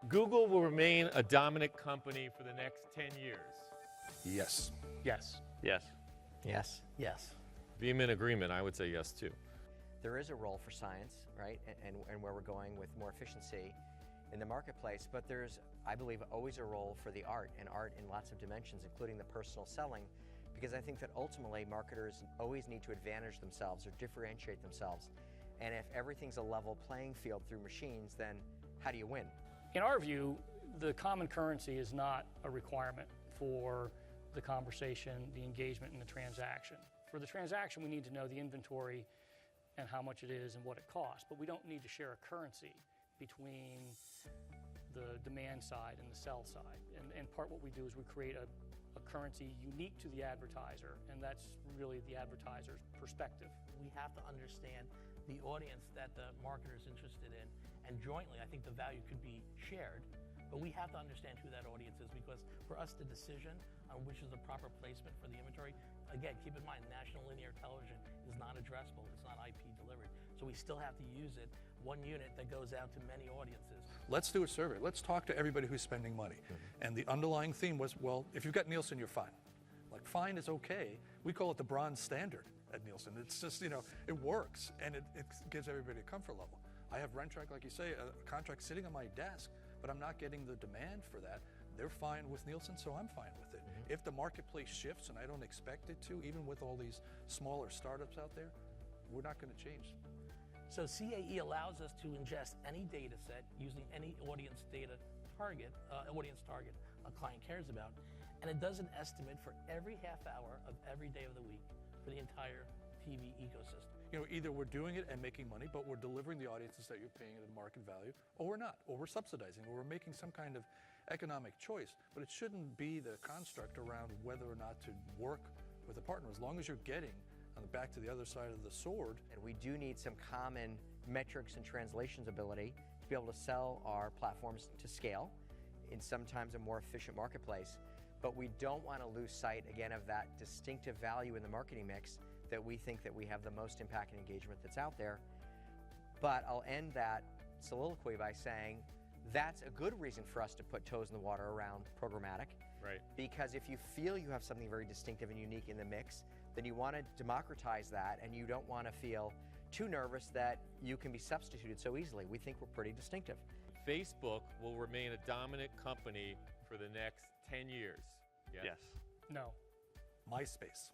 Google will remain a dominant company for the next 10 years. Yes. Yes. Yes. Yes. Yes. Vehement agreement, I would say yes too. There is a role for science, right, and where we're going with more efficiency in the marketplace, but there's, I believe, always a role for the art, and art in lots of dimensions, including the personal selling, because I think that ultimately marketers always need to advantage themselves or differentiate themselves. And if everything's a level playing field through machines, then how do you win? In our view, the common currency is not a requirement for the conversation, the engagement, and the transaction. For the transaction, we need to know the inventory and how much it is and what it costs, but we don't need to share a currency between the demand side and the sell side. And part what we do is we create a currency unique to the advertiser, and that's really the advertiser's perspective. We have to understand the audience that the marketer is interested in, and jointly I think the value could be shared, but we have to understand who that audience is, because for us the decision on which is the proper placement for the inventory, again, keep in mind national linear television is not addressable, it's not IP delivered, so we still have to use it, one unit that goes out to many audiences. Let's do a survey. Let's talk to everybody who's spending money. And the underlying theme was, well, if you've got Nielsen, you're fine. Like, fine is okay. We call it the bronze standard at Nielsen. It's just, you know, it works, and it gives everybody a comfort level. I have Rentrak, like you say, a contract sitting on my desk, but I'm not getting the demand for that. They're fine with Nielsen, so I'm fine with it. If the marketplace shifts, and I don't expect it to, even with all these smaller startups out there, we're not going to change. So CAE allows us to ingest any data set using any audience target a client cares about, and it does an estimate for every half hour of every day of the week for the entire TV ecosystem. You know, either we're doing it and making money, but we're delivering the audiences that you're paying at a market value, or we're not, or we're subsidizing, or we're making some kind of economic choice. But it shouldn't be the construct around whether or not to work with a partner, as long as you're getting on the back to the other side of the sword. And we do need some common metrics and translations ability to be able to sell our platforms to scale in sometimes a more efficient marketplace. But we don't want to lose sight, again, of that distinctive value in the marketing mix that we think that we have the most impact and engagement that's out there. But I'll end that soliloquy by saying that's a good reason for us to put toes in the water around programmatic. Right. Because if you feel you have something very distinctive and unique in the mix, then you want to democratize that, and you don't want to feel too nervous that you can be substituted so easily. We think we're pretty distinctive. Facebook will remain a dominant company for the next 10 years. Yes. No. MySpace.